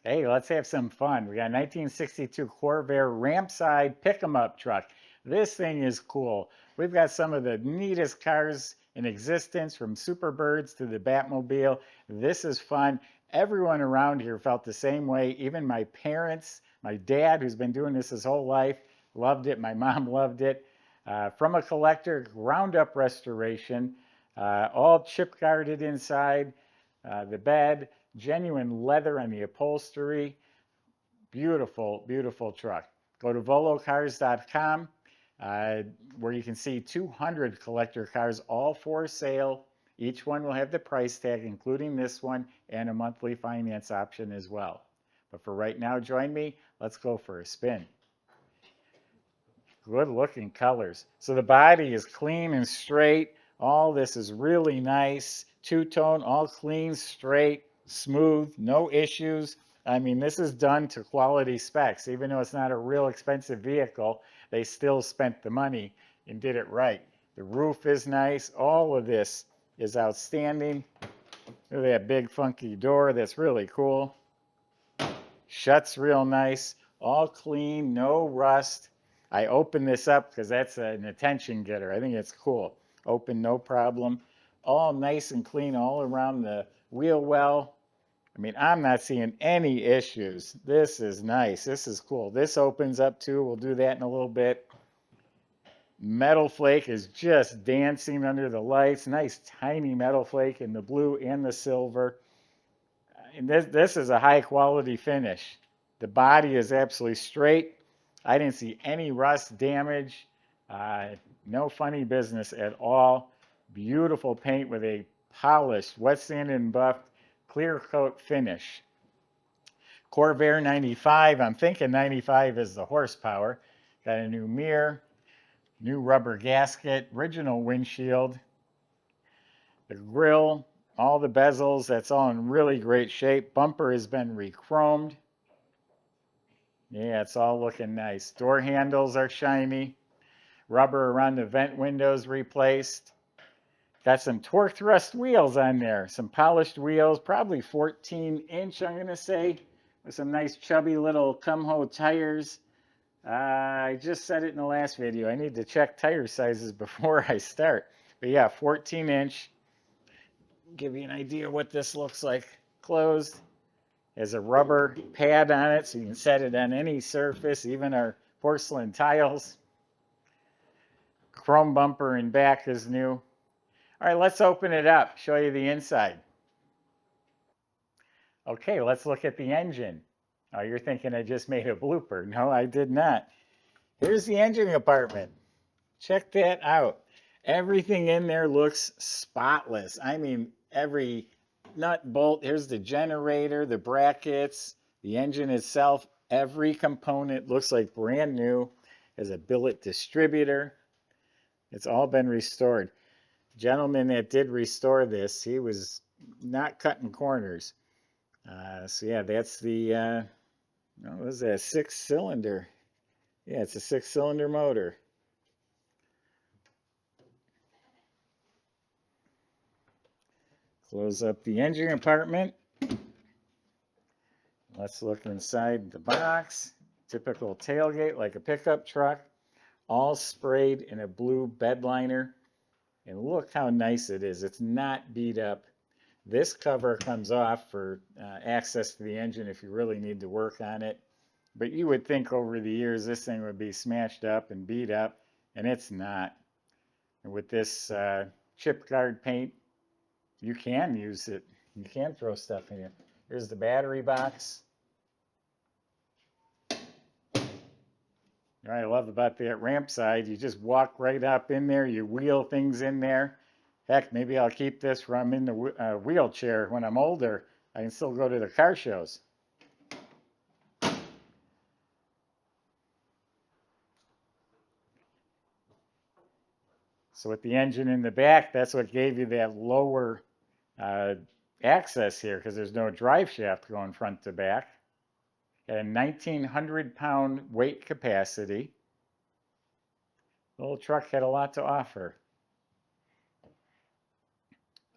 Hey, let's have some fun. We got a 1962 Corvair Rampside pick-em-up truck. This thing is cool. We've got some of the neatest cars in existence, from Superbirds to the Batmobile. This is fun. Everyone around here felt the same way. Even my parents, my dad, who's been doing this his whole life, loved it. My mom loved it. From a collector, ground up restoration, all chip guarded inside. The bed, genuine leather on the upholstery. Beautiful, beautiful truck. Go to volocars.com where you can see 200 collector cars, all for sale. Each one will have the price tag, including this one, and a monthly finance option as well. But for right now, join me. Let's go for a spin. Good looking colors. So the body is clean and straight. All this is really nice. Two-tone, all clean, straight, smooth, no issues. I mean, this is done to quality specs. Even though it's not a real expensive vehicle, they still spent the money and did it right. The roof is nice. All of this is outstanding. Look at that big funky door. That's really cool. Shuts real nice. All clean, no rust. I open this up because that's an attention getter. I think it's cool. Open, no problem. All nice and clean all around the wheel well. I mean, I'm not seeing any issues. This is nice. This is cool. This opens up too. We'll do that in a little bit. Metal flake is just dancing under the lights. Nice tiny metal flake in the blue and the silver. And this is a high quality finish. The body is absolutely straight. I didn't see any rust damage. Uh, no funny business at all. Beautiful paint with a polished, wet sand and buffed, clear coat finish. Corvair 95. I'm thinking 95 is the horsepower. Got a new mirror, new rubber gasket, original windshield, the grill, all the bezels, that's all in really great shape. Bumper has been re-chromed. Yeah, it's all looking nice. Door handles are shiny. Rubber around the vent windows replaced. Got some torque thrust wheels on there. Some polished wheels, probably 14-inch, I'm going to say, with some nice chubby little Kumho tires. I just said it in the last video. I need to check tire sizes before I start. But yeah, 14-inch. Give you an idea what this looks like closed. Has a rubber pad on it so you can set it on any surface, even our porcelain tiles. Chrome bumper in back is new. All right, let's open it up, show you the inside. Okay, let's look at the engine. Oh, you're thinking I just made a blooper. No, I did not. Here's the engine compartment. Check that out. Everything in there looks spotless. I mean, every nut, bolt. Here's the generator, the brackets, the engine itself. Every component looks like brand new. There's a billet distributor. It's all been restored. The gentleman that did restore this, he was not cutting corners. So yeah, that's the, what was that, 6-cylinder? Yeah, it's a 6-cylinder motor. Close up the engine compartment. Let's look inside the box. Typical tailgate like a pickup truck, all sprayed in a blue bed liner. And look how nice it is. It's not beat up. This cover comes off for access to the engine if you really need to work on it. But you would think over the years this thing would be smashed up and beat up, and it's not. And with this chip guard paint, you can use it. You can throw stuff in it. Here's the battery box. What I love about that Rampside, you just walk right up in there, you wheel things in there. Heck, maybe I'll keep this when I'm in the wheelchair when I'm older. I can still go to the car shows. So with the engine in the back, that's what gave you that lower uh, access here because there's no drive shaft going front to back. Got a 1,900-pound weight capacity. The little truck had a lot to offer.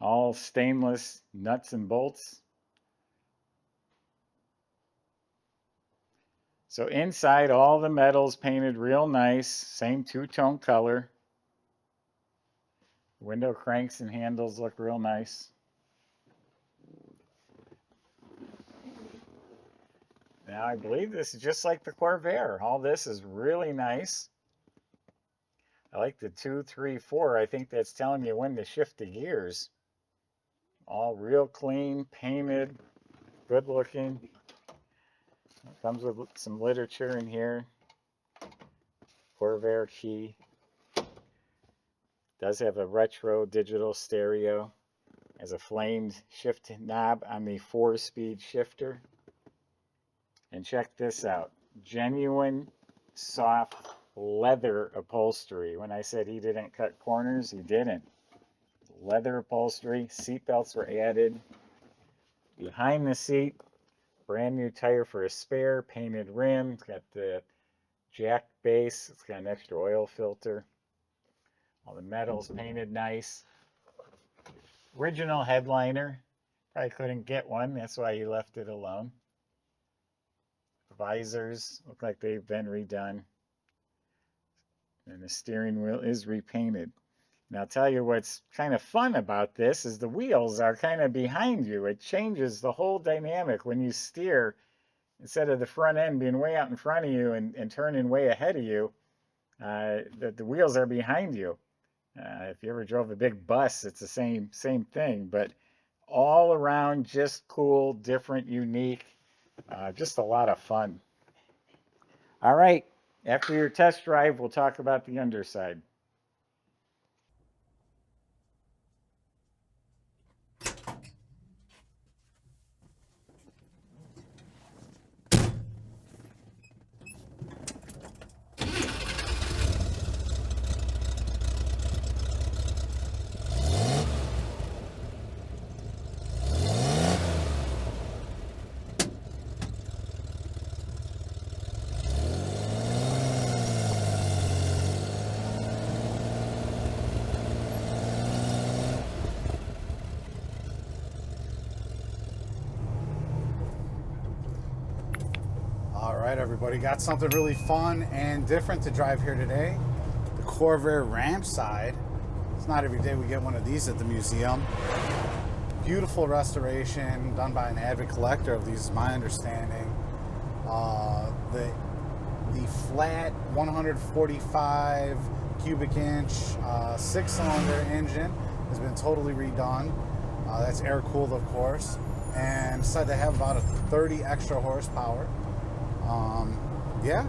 All stainless nuts and bolts. So inside, all the metals painted real nice, same two-tone color. Window cranks and handles look real nice. Now I believe this is just like the Corvair. All this is really nice. I like the 2, 3, 4. I think that's telling you when to shift the gears. All real clean, painted, good looking. Comes with some literature in here. Corvair key. Does have a retro digital stereo. Has a flamed shift knob on the 4-speed shifter. And check this out. Genuine soft leather upholstery. When I said he didn't cut corners, he didn't. Leather upholstery. Seat belts were added. Behind the seat, brand new tire for a spare, painted rim. It's got the jack base. It's got an extra oil filter. All the metals painted nice. Original headliner. Probably couldn't get one. That's why he left it alone. Visors look like they've been redone. And the steering wheel is repainted. Now I'll tell you what's kind of fun about this is the wheels are kind of behind you. It changes the whole dynamic when you steer. Instead of the front end being way out in front of you and turning way ahead of you, the wheels are behind you. If you ever drove a big bus, it's the same thing, but all around just cool, different, unique, just a lot of fun. All right, after your test drive, we'll talk about the underside. All right, everybody, got something really fun and different to drive here today. The Corvair Rampside. It's not every day we get one of these at the museum. Beautiful restoration done by an avid collector of these, is my understanding. The flat 145 cubic inch 6-cylinder engine has been totally redone. That's air cooled, of course, and said to have about a 30 extra horsepower. Yeah,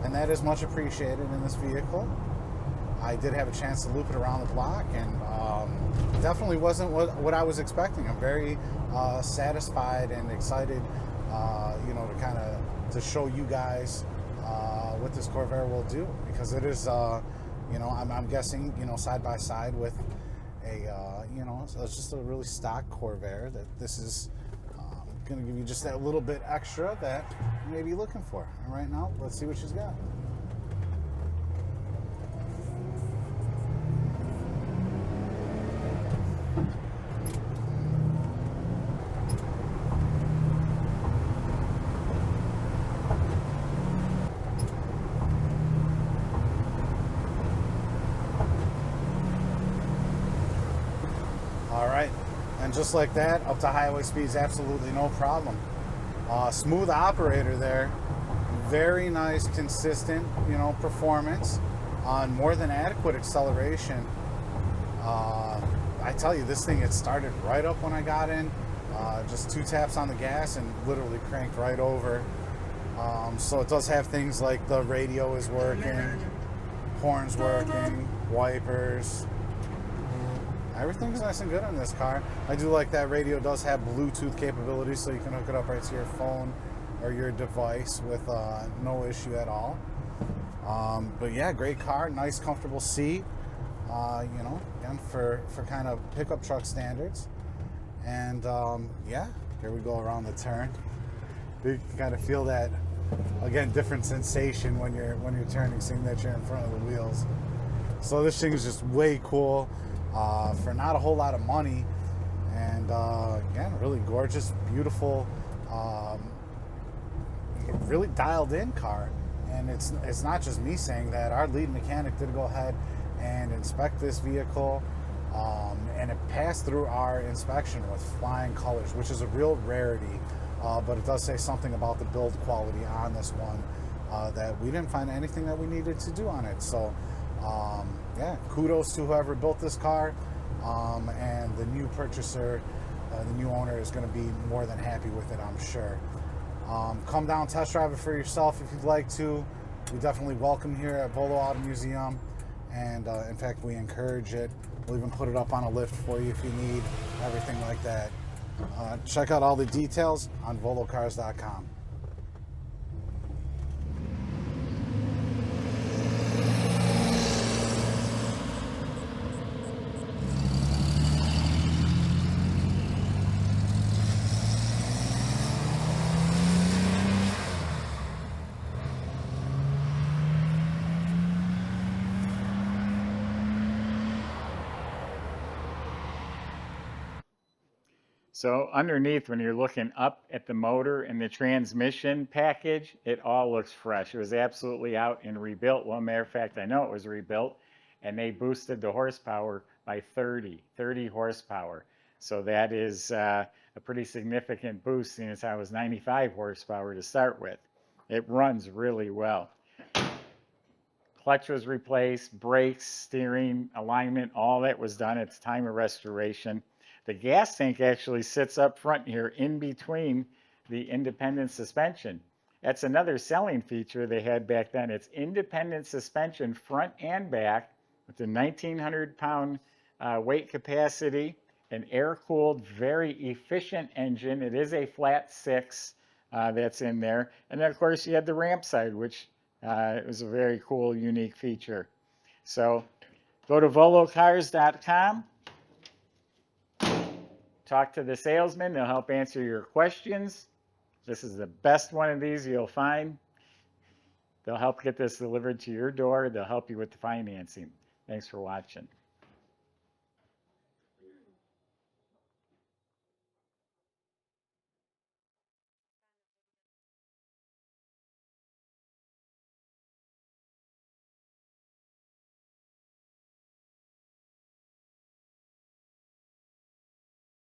and that is much appreciated in this vehicle. I did have a chance to loop it around the block, and definitely wasn't what I was expecting. I'm very satisfied and excited, to show you guys what this Corvair will do, because it is, I'm guessing, side by side with a, it's just a really stock Corvair, that this is going to give you just that little bit extra that you may be looking for. And right now, let's see what she's got. All right, and just like that, up to highway speeds, absolutely no problem. Smooth operator there. Very nice, consistent, performance on more than adequate acceleration. I tell you, this thing, it started right up when I got in. Just 2 taps on the gas and literally cranked right over. So it does have things like the radio is working, horns working, wipers. Everything's nice and good on this car. I do like that radio does have Bluetooth capability, so you can hook it up right to your phone or your device with no issue at all. But yeah, great car, nice comfortable seat, again, for kind of pickup truck standards. And yeah, here we go around the turn. You can kind of feel that, again, different sensation when you're turning, seeing that you're in front of the wheels. So this thing is just way cool. For not a whole lot of money, and again, really gorgeous, beautiful, really dialed in car. And it's not just me saying that. Our lead mechanic did go ahead and inspect this vehicle, and it passed through our inspection with flying colors, which is a real rarity. But it does say something about the build quality on this one, that we didn't find anything that we needed to do on it. So yeah, kudos to whoever built this car, and the new purchaser, the new owner is going to be more than happy with it, I'm sure. Come down, test drive it for yourself if you'd like to. We definitely welcome here at Volo Auto Museum, and in fact, we encourage it. We'll even put it up on a lift for you if you need, everything like that. Check out all the details on volocars.com. So underneath, when you're looking up at the motor and the transmission package, it all looks fresh. It was absolutely out and rebuilt. Well, matter of fact, I know it was rebuilt, and they boosted the horsepower by 30 horsepower. So that is a pretty significant boost, seeing as how it was 95 horsepower to start with. It runs really well. Clutch was replaced, brakes, steering, alignment, all that was done. It's time of restoration. The gas tank actually sits up front here in between the independent suspension. That's another selling feature they had back then. It's independent suspension front and back with a 1,900-pound weight capacity, an air-cooled, very efficient engine. It is a flat six that's in there. And then, of course, you had the Rampside, which it was a very cool, unique feature. So go to volocars.com. Talk to the salesman. They'll help answer your questions. This is the best one of these you'll find. They'll help get this delivered to your door. They'll help you with the financing. Thanks for watching.